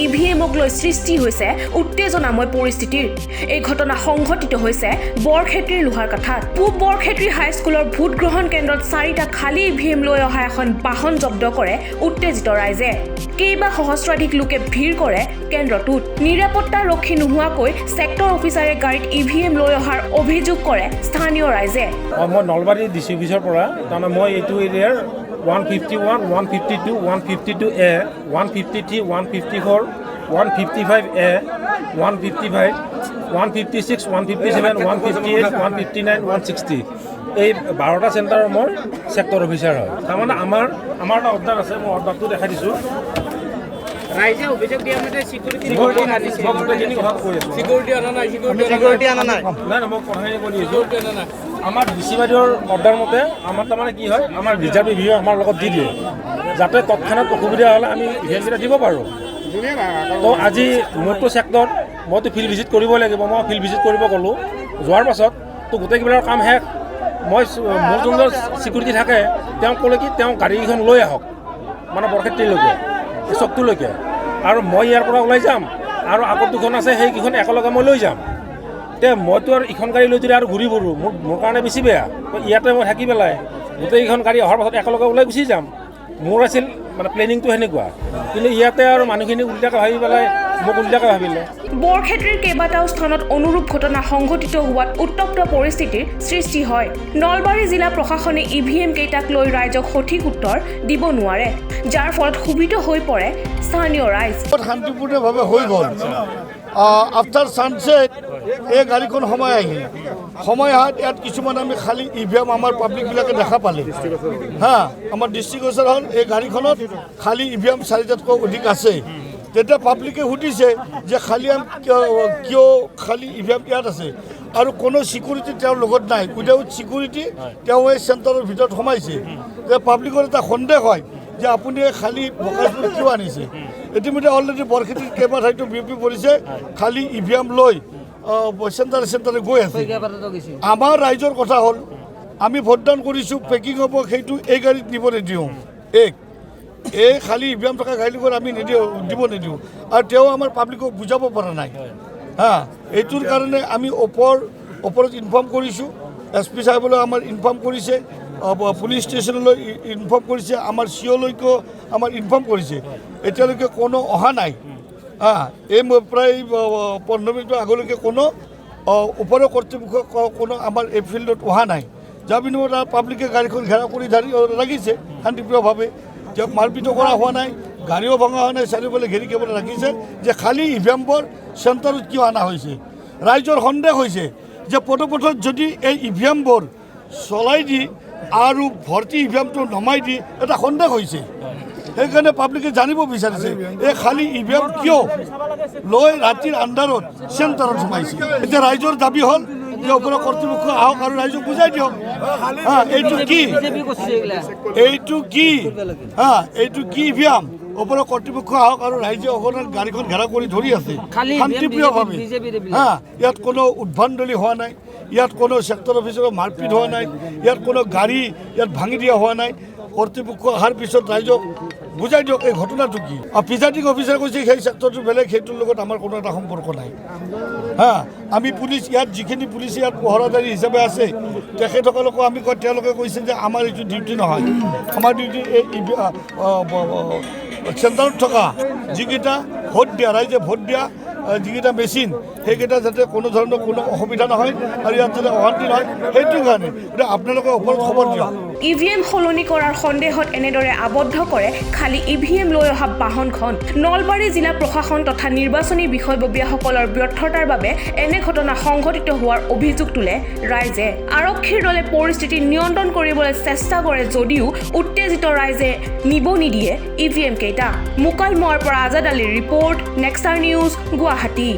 EVMক লৈ সৃষ্টি হৈছে উত্তেজনাময় পৰিস্থিতিৰ এই ঘটনা সংঘটিত হৈছে বৰক্ষেত্ৰীৰ লোহাৰকাঠাত পূব বৰক্ষেত্ৰী হাইস্কুলৰ ভোট গ্ৰহণ কেন্দ্ৰত 4টা খালী EVM লৈ অহা এখন বাহন জব্দ কৰে উত্তেজিত ৰাইজে কেইবা সহস্ৰাধিক লোকে ভিৰ কৰে কেন্দ্ৰটোত নিৰাপত্তা ৰক্ষী নোহোৱাকৈ সেক্টৰ অফিচাৰে গাড়ীত EVM লৈ অহাৰ অভিযোগ কৰে স্থানীয় ৰাইজে মই নলবাৰী ডিসি অফিচৰ পৰা তাৰমানে মই এইটো এৰিয়াৰ 151, 152, 152A, 153, 154, 155A, 155, 156, 157, 158, 159, 160 এই 12টা চেণ্টাৰৰ মোৰ সেক্টৰ অফিচাৰ হয় তাৰমানে আমাৰ এটা অৰ্ডাৰ আছে মই অৰ্ডাৰটো দেখাই দিছোঁ ৰাইজে অভিযোগ দিয়া মতে সিকিউৰিটি আনা নাই নাই মই কথাখিনি কৈ দিছোঁ আমাৰ ডিচি বাইদেউৰ অৰ্ডাৰ মতে আমাৰ তাৰমানে কি হয় আমাৰ ৰিজাৰ্ভ ইভিএম আমাৰ লগত দি দিয়ে যাতে তৎক্ষণাত অসুবিধা হ'লে আমি ইভিএমকেইটা দিব পাৰোঁ তো আজি মোৰতো ছেক্টৰ মইতো ফিল্ড ভিজিট কৰিব লাগিব মই ফিল্ড ভিজিট কৰিব গ'লোঁ যোৱাৰ পাছত তো গোটেইকেইটাৰ কাম শেষ মই মোৰ যোনজন ছিকিউৰিটি থাকে তেওঁ ক'লে কি তেওঁ গাড়ীখন লৈ আহক মানে বৰক্ষেত্ৰীলৈকে চকটোলৈকে আৰু মই ইয়াৰ পৰা ওলাই যাম আৰু আগত দুখন আছে সেইকেইখন একেলগে মই লৈ যাম তে মইতো আৰু ইখন গাড়ী লৈ যদি আৰু ঘূৰি ফুৰোঁ মোৰ কাৰণে বেছি বেয়া ইয়াতে মই থাকি পেলাই গোটেইকেইখন গাড়ী অহাৰ পাছত একেলগে ওলাই গুচি যাম মোৰ আছিল মানে প্লেনিংটো সেনেকুৱা কিন্তু ইয়াতে আৰু মানুহখিনি উল্টাকৈ ভাবি পেলাই মোক উল্টাকৈ ভাবিলে বৰক্ষেত্ৰীৰ কেইবাটাও স্থানত অনুৰূপ ঘটনা সংঘটিত হোৱাত উত্তপ্ত পৰিস্থিতিৰ সৃষ্টি হয় নলবাৰী জিলা প্ৰশাসনে EVM কেইটাক লৈ ৰাইজক সঠিক উত্তৰ দিব নোৱাৰে যাৰ ফলত ক্ষোভিত হৈ পৰে স্থানীয় ৰাইজ শান্তিপূৰ্ণভাৱে হৈ গ'ল আফটাৰ ছানছেট এই গাড়ীখন সময় আহিল সময় অহাত ইয়াত কিছুমান আমি খালী EVM আমাৰ পাব্লিকবিলাকে দেখা পালে হা আমাৰ ডিষ্ট্ৰিক্ট অফিচাৰ হ'ল এই গাড়ীখনত খালী EVM 4টাতকৈ অধিক আছে তেতিয়া পাব্লিকে সুধিছে যে খালী কিয় খালী EVM ইয়াত আছে আৰু কোনো ছিকিউৰিটি তেওঁৰ লগত নাই উইদাউট ছিকিউৰিটি তেওঁ এই চেণ্টাৰৰ ভিতৰত সোমাইছে যে পাব্লিকৰ এটা সন্দেহ হয় যে আপুনি খালী বকাচবোৰ কিয় আনিছে ইতিমধ্যে অলৰেডি বৰক্ষেত্ৰীত কেইবাঠাইতো বিয়পি পৰিছে খালী EVM লৈ চেণ্টাৰে গৈ আছে আমাৰ ৰাইজৰ কথা হ'ল আমি ভোটদান কৰিছোঁ পেকিং হ'ব সেইটো এই গাড়ীত দিব নিদিওঁ এই খালী EVM থকা গাড়ীবোৰ আমি দিব নিদিওঁ আৰু তেওঁ আমাৰ পাব্লিকক বুজাব পৰা নাই হা এইটোৰ কাৰণে আমি ওপৰত ইনফৰ্ম কৰিছোঁ SP সাহেবলৈ আমাৰ ইনফৰ্ম কৰিছে পুলিচ ষ্টেচনলৈ ইনফৰ্ম কৰিছে আমাৰ COলৈকেও আমাৰ ইনফৰ্ম কৰিছে এতিয়ালৈকে কোনো অহা নাই এই প্ৰায় 15 মিনিটৰ আগলৈকে কোনো ওপৰৰ কৰ্তৃপক্ষ কোনো আমাৰ এই ফিল্ডত অহা নাই যাৰ বিনিময়ত পাব্লিকে গাড়ীখন ঘেৰাও কৰি লাগিছে শান্তিপ্ৰিয়ভাৱে মাৰপিটো কৰা হোৱা নাই গাড়ীও ভঙা হোৱা নাই চাৰিওফালে ঘেৰি কেৱল ৰাখিছে যে খালী EVMবোৰ চেণ্টাৰত কিয় অনা হৈছে ৰাইজৰ সন্দেহ হৈছে যে পদপথত যদি এই EVMবোৰ চলাই দি আৰু ভৰ্তি EVMটো নমাই দি এটা সন্দেহ হৈছে সেইকাৰণে পাব্লিকে জানিব বিচাৰিছে এই খালী EVM কিয় লৈ ৰাতিৰ আন্ধাৰত চেণ্টাৰত সোমাইছে এতিয়া ৰাইজৰ দাবী হ'ল যে ওপৰৰ কৰ্তৃপক্ষ আহক আৰু ৰাইজক বুজাই দিয়ক এইটো কি EVM ওপৰৰ কৰ্তৃপক্ষ আহক আৰু ৰাইজে অকণমান গাড়ীখন ঘেৰাও কৰি ধৰি আছে শান্তিপ্ৰিয়ভাৱে ইয়াত কোনো উদ্ভণ্ডলি হোৱা নাই ইয়াত কোনো ছেক্টৰ অফিচাৰৰ মাৰপিট হোৱা নাই ইয়াত কোনো গাড়ী ইয়াত ভাঙি দিয়া হোৱা নাই কৰ্তৃপক্ষ অহাৰ পিছত ৰাইজক বুজাই দিয়ক এই ঘটনাটো কি প্ৰিজাইডিং অফিচাৰে কৈছে সেই ছেক্টৰটো বেলেগ সেইটোৰ লগত আমাৰ কোনো এটা সম্পৰ্ক নাই আমি পুলিচ ইয়াত যিখিনি পুলিচ ইয়াত পহৰাদাৰী হিচাপে আছে তেখেতসকলকো আমি কয় তেওঁলোকে কৈছে যে আমাৰ এইটো ডিউটি নহয় আমাৰ ডিউটি এই চেণ্টাৰত থকা যিকেইটা ভোট দিয়া ৰাইজে ভোট দিয়া যিকেইটা মেচিন সেইকেইটা যাতে কোনো ধৰণৰ কোনো অসুবিধা নহয় আৰু ইয়াত যাতে অশান্তি নহয় সেইটোৰ কাৰণে আপোনালোকে ওপৰত খবৰ দিয়ক EVM সলনি কৰাৰ সন্দেহত এনেদৰে আবদ্ধ কৰে খালী EVM লৈ অহা বাহনখন নলবাৰী জিলা প্ৰশাসন তথা নিৰ্বাচনী বিষয়ববীয়াসকলৰ ব্যৰ্থতাৰ বাবে এনে ঘটনা সংঘটিত হোৱাৰ অভিযোগ তোলে ৰাইজে আৰক্ষীৰ দলে পৰিস্থিতি নিয়ন্ত্ৰণ কৰিবলৈ চেষ্টা কৰে যদিও উত্তেজিত ৰাইজে নিব নিদিয়ে EVM কেইটা মুকালমুৱাৰ পৰা আজাদ আলীৰ ৰিপৰ্ট নেক্সটাৰ নিউজ গুৱাহাটী